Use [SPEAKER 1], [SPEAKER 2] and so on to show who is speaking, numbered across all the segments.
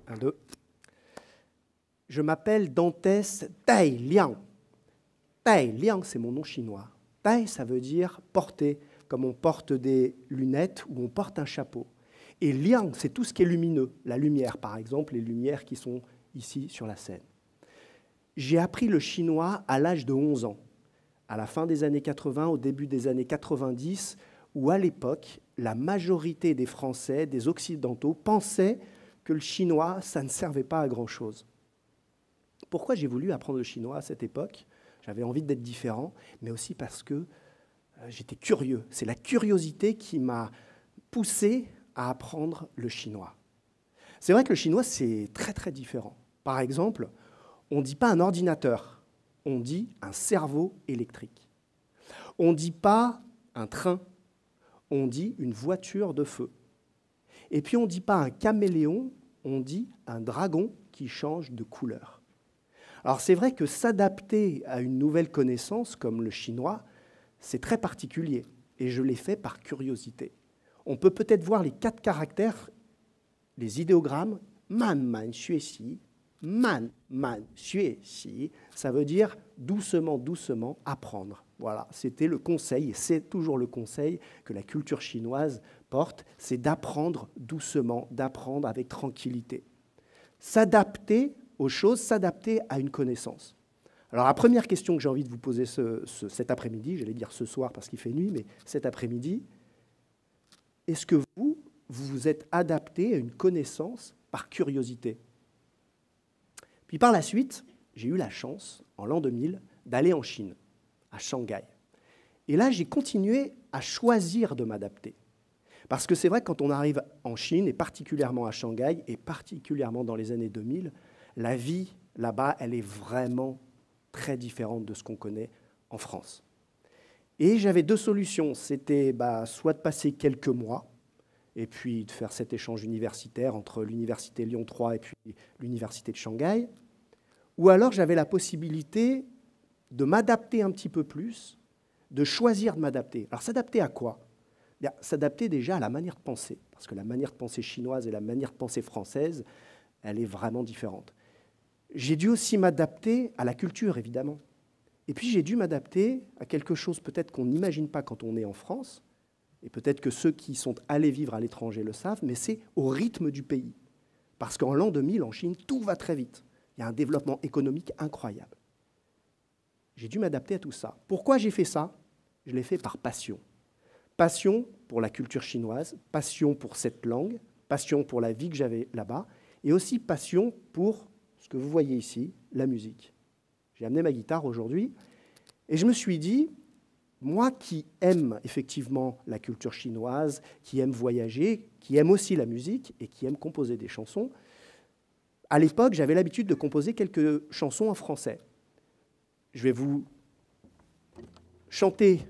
[SPEAKER 1] Un, deux. Je m'appelle Dantès Tai Liang. Tai Liang, c'est mon nom chinois. Tai, ça veut dire porter, comme on porte des lunettes ou on porte un chapeau. Et Liang, c'est tout ce qui est lumineux, la lumière, par exemple, les lumières qui sont ici sur la scène. J'ai appris le chinois à l'âge de 11 ans, à la fin des années 80, au début des années 90, où à l'époque, la majorité des Français, des Occidentaux, pensaient que le chinois, ça ne servait pas à grand-chose. Pourquoi j'ai voulu apprendre le chinois à cette époque? J'avais envie d'être différent, mais aussi parce que j'étais curieux. C'est la curiosité qui m'a poussé à apprendre le chinois. C'est vrai que le chinois, c'est très, très différent. Par exemple, on ne dit pas un ordinateur, on dit un cerveau électrique. On ne dit pas un train, on dit une voiture de feu. Et puis on ne dit pas un caméléon, on dit un dragon qui change de couleur. Alors c'est vrai que s'adapter à une nouvelle connaissance comme le chinois, c'est très particulier, et je l'ai fait par curiosité. On peut peut-être voir les 4 caractères, les idéogrammes, man, man, xue, xi, man, man, xue, xi, ça veut dire doucement, doucement, apprendre. Voilà, c'était le conseil, et c'est toujours le conseil que la culture chinoise porte, c'est d'apprendre doucement, d'apprendre avec tranquillité. S'adapter aux choses, s'adapter à une connaissance. Alors la première question que j'ai envie de vous poser cet après-midi, j'allais dire ce soir parce qu'il fait nuit, mais cet après-midi, est-ce que vous vous êtes adapté à une connaissance par curiosité? Puis par la suite, j'ai eu la chance, en l'an 2000, d'aller en Chine, à Shanghai. Et là, j'ai continué à choisir de m'adapter. Parce que c'est vrai que quand on arrive en Chine, et particulièrement à Shanghai, et particulièrement dans les années 2000, la vie là-bas, elle est vraiment très différente de ce qu'on connaît en France. Et j'avais 2 solutions. C'était soit de passer quelques mois, et puis de faire cet échange universitaire entre l'université Lyon 3 et puis l'université de Shanghai, ou alors j'avais la possibilité de m'adapter un petit peu plus, de choisir de m'adapter. Alors s'adapter à quoi? S'adapter déjà à la manière de penser, parce que la manière de penser chinoise et la manière de penser française, elle est vraiment différente. J'ai dû aussi m'adapter à la culture, évidemment. Et puis j'ai dû m'adapter à quelque chose peut-être qu'on n'imagine pas quand on est en France, et peut-être que ceux qui sont allés vivre à l'étranger le savent, mais c'est au rythme du pays. Parce qu'en l'an 2000, en Chine, tout va très vite. Il y a un développement économique incroyable. J'ai dû m'adapter à tout ça. Pourquoi j'ai fait ça? Je l'ai fait par passion. Passion pour la culture chinoise, passion pour cette langue, passion pour la vie que j'avais là-bas, et aussi passion pour ce que vous voyez ici, la musique. J'ai amené ma guitare aujourd'hui, et je me suis dit, moi qui aime effectivement la culture chinoise, qui aime voyager, qui aime aussi la musique, et qui aime composer des chansons, à l'époque, j'avais l'habitude de composer quelques chansons en français. Je vais vous chanter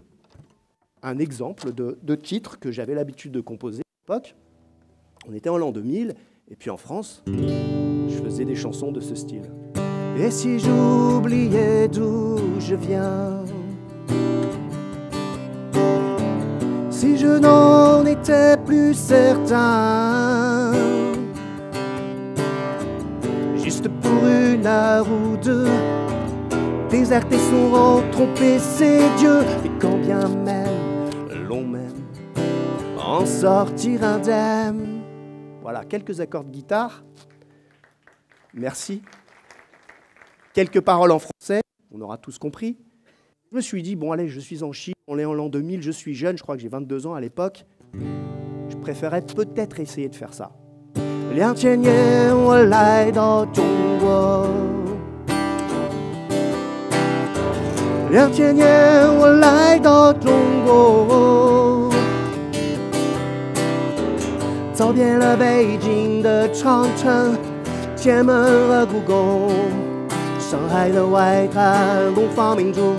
[SPEAKER 1] un exemple de titre que j'avais l'habitude de composer à l'époque. On était en l'an 2000, et puis en France, je faisais des chansons de ce style. Et si j'oubliais d'où je viens, si je n'en étais plus certain, juste pour 1 heure ou 2, déserter son rang, tromper ses dieux, et quand bien même l'on m'aime, en sortir indemne. Voilà, quelques accords de guitare. Merci. Quelques paroles en français, on aura tous compris. Je me suis dit, bon allez, je suis en Chine, on est en l'an 2000, je suis jeune, je crois que j'ai 22 ans à l'époque. Je préférais peut-être essayer de faire ça. 2000年我来到中国2000年我来到中国走遍了北京的长城天安门和故宫上海的外滩东方明珠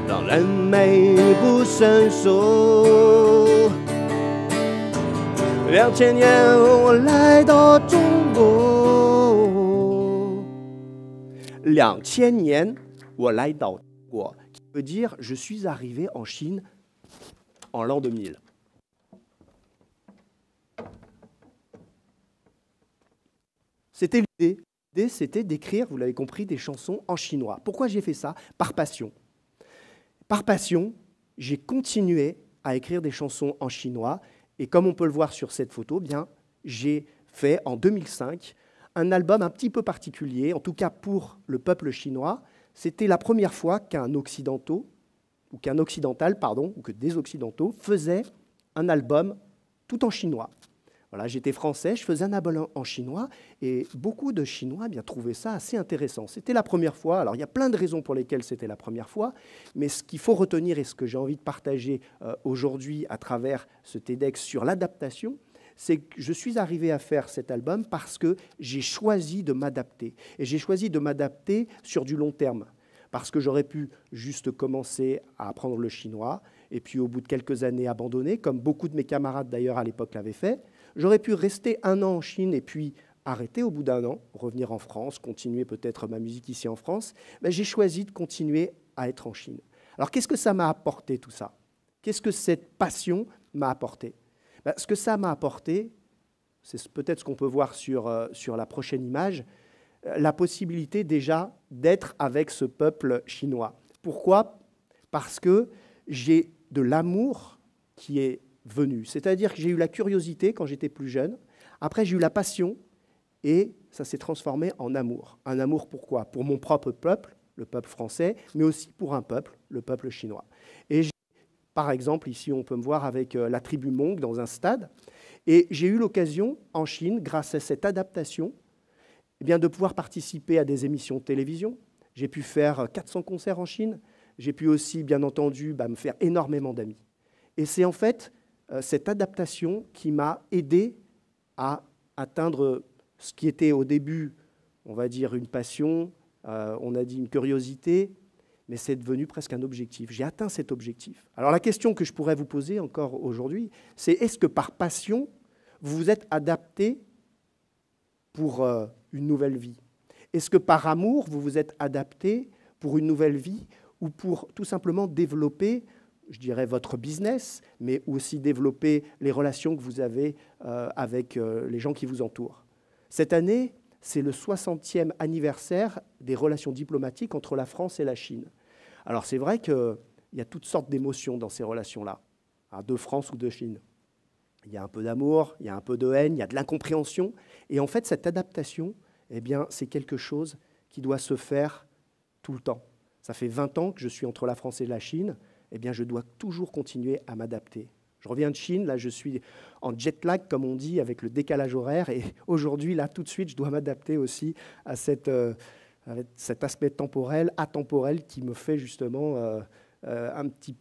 [SPEAKER 1] 让人美不胜收2000年我来到中国2000年我来到中国 qui veut dire je suis arrivé en Chine en l'an 2000. C'était l'idée. L'idée, c'était d'écrire, vous l'avez compris, des chansons en chinois. Pourquoi j'ai fait ça? Par passion. Par passion, j'ai continué à écrire des chansons en chinois. Et comme on peut le voir sur cette photo, bien, j'ai fait en 2005 un album un petit peu particulier, en tout cas pour le peuple chinois. C'était la première fois qu'un occidental, ou que des occidentaux faisaient un album tout en chinois. Voilà, j'étais français, je faisais un album en chinois, et beaucoup de Chinois bien, trouvaient ça assez intéressant. C'était la première fois, alors il y a plein de raisons pour lesquelles c'était la première fois, mais ce qu'il faut retenir et ce que j'ai envie de partager aujourd'hui à travers ce TEDx sur l'adaptation, c'est que je suis arrivé à faire cet album parce que j'ai choisi de m'adapter. Et j'ai choisi de m'adapter sur du long terme, parce que j'aurais pu juste commencer à apprendre le chinois, et puis au bout de quelques années abandonner, comme beaucoup de mes camarades d'ailleurs à l'époque l'avaient fait. J'aurais pu rester 1 an en Chine et puis arrêter au bout d'1 an, revenir en France, continuer peut-être ma musique ici en France. Mais j'ai choisi de continuer à être en Chine. Alors qu'est-ce que ça m'a apporté tout ça? Qu'est-ce que cette passion m'a apporté? Ce que ça m'a apporté, c'est peut-être ce qu'on peut voir sur la prochaine image, la possibilité déjà d'être avec ce peuple chinois. Pourquoi? Parce que j'ai de l'amour qui est venu. C'est-à-dire que j'ai eu la curiosité quand j'étais plus jeune, après j'ai eu la passion, et ça s'est transformé en amour. Un amour pourquoi? Pour mon propre peuple, le peuple français, mais aussi pour un peuple, le peuple chinois. Et par exemple, ici on peut me voir avec la tribu Hmong dans un stade, et j'ai eu l'occasion en Chine, grâce à cette adaptation, eh bien, de pouvoir participer à des émissions de télévision. J'ai pu faire 400 concerts en Chine, j'ai pu aussi, bien entendu, me faire énormément d'amis. Et c'est en fait cette adaptation qui m'a aidé à atteindre ce qui était au début, on va dire, une passion, on a dit une curiosité, mais c'est devenu presque un objectif. J'ai atteint cet objectif. Alors la question que je pourrais vous poser encore aujourd'hui, c'est est-ce que par passion, vous vous êtes adapté pour une nouvelle vie? Est-ce que par amour, vous vous êtes adapté pour une nouvelle vie ou pour tout simplement développer, je dirais, votre business, mais aussi développer les relations que vous avez avec les gens qui vous entourent? Cette année, c'est le 60e anniversaire des relations diplomatiques entre la France et la Chine. Alors c'est vrai qu'il y a toutes sortes d'émotions dans ces relations-là, de France ou de Chine. Il y a un peu d'amour, il y a un peu de haine, il y a de l'incompréhension. Et en fait, cette adaptation, eh bien, c'est quelque chose qui doit se faire tout le temps. Ça fait 20 ans que je suis entre la France et la Chine. Eh bien, je dois toujours continuer à m'adapter. Je reviens de Chine, là, je suis en jet lag, comme on dit, avec le décalage horaire. Et aujourd'hui, là, tout de suite, je dois m'adapter aussi à cet aspect temporel, atemporel, qui me fait justement qui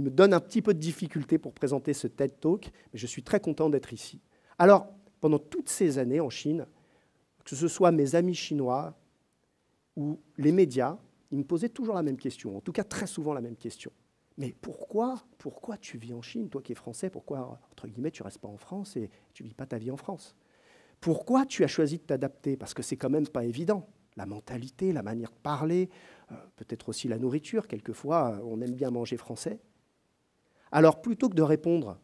[SPEAKER 1] me donne un petit peu de difficulté pour présenter ce TED Talk. Mais je suis très content d'être ici. Alors, pendant toutes ces années en Chine, que ce soit mes amis chinois ou les médias, ils me posaient toujours la même question, en tout cas très souvent la même question. Mais pourquoi tu vis en Chine, toi qui es français, pourquoi, entre guillemets, tu ne restes pas en France et tu ne vis pas ta vie en France? Pourquoi tu as choisi de t'adapter? Parce que c'est quand même pas évident. La mentalité, la manière de parler, peut-être aussi la nourriture, quelquefois, on aime bien manger français. Alors, plutôt que de répondre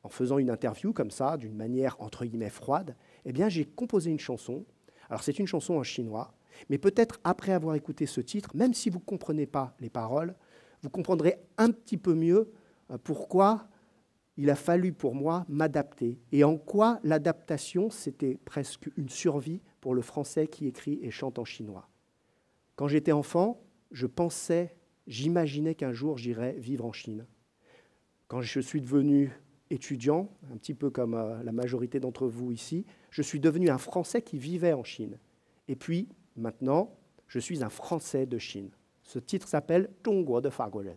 [SPEAKER 1] en faisant une interview comme ça, d'une manière, entre guillemets, froide, eh bien, j'ai composé une chanson. Alors, c'est une chanson en chinois, mais peut-être après avoir écouté ce titre, même si vous ne comprenez pas les paroles, vous comprendrez un petit peu mieux pourquoi il a fallu pour moi m'adapter et en quoi l'adaptation, c'était presque une survie pour le français qui écrit et chante en chinois. Quand j'étais enfant, j'imaginais qu'un jour j'irais vivre en Chine. Quand je suis devenu étudiant, un petit peu comme la majorité d'entre vous ici, je suis devenu un Français qui vivait en Chine. Et puis, maintenant, je suis un Français de Chine. Ce titre s'appelle « 中国的法国人».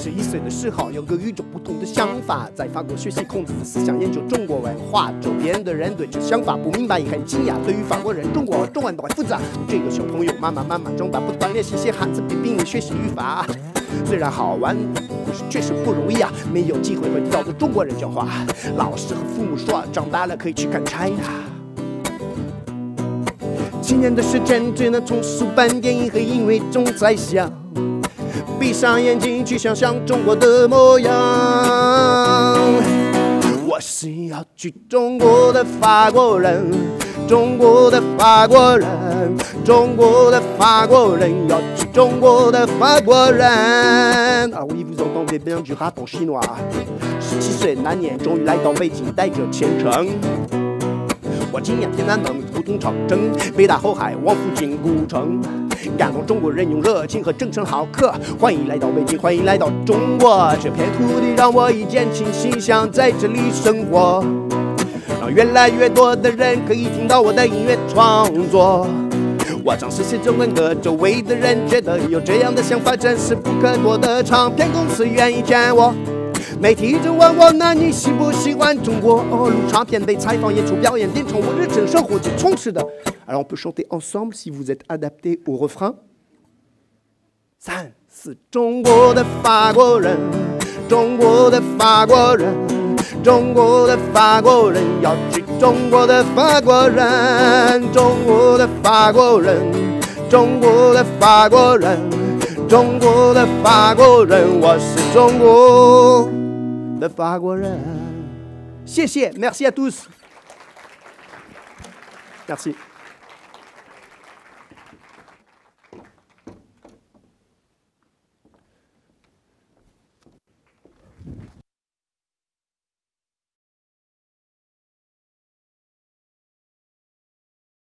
[SPEAKER 1] 11岁的时候，有个与众不同的想法，在法国学习孔子的思想，研究中国文化。周边的人对这想法不明白，也很惊讶。对于法国人，中国和中文都很复杂。这个小朋友慢慢长大，不断练习写汉字，并并学习语法。虽然好玩，可是确实不容易啊！没有机会和地道的中国人讲话。老师和父母说，长大了可以去看 China。7年的时间只能从数版电影和音乐中猜想，闭上眼睛去想象中国的模样。我是要去中国的法国人，中国的法国人，中国的法国人，要去中国的法国人。啊oui, vous entendez bien du rap en chinois. 17岁那年，终于来到北京，带着虔诚。我经验天南门，胡同长征，北大后海，往复进古城。感动中国人用热情和真诚好客，欢迎来到北京，欢迎来到中国。这片土地让我一见倾心，想在这里生活，让越来越多的人可以听到我的音乐创作。我唱世界中文歌，周围的人觉得有这样的想法真是不可多得。唱片公司愿意见我，媒体就问我，那你喜不喜欢中国？录唱片、被采访、演出、表演、电唱，我日常生活就充斥的。Alors on peut chanter ensemble si vous êtes adapté au refrain. 3、4，中国的法国人，中国的法国人，中国的法国人，要去中国的法国人，中国的法国人，中国的法国人，中国的法国人，我是中国的法国人。谢谢 ，Merci à tous， merci。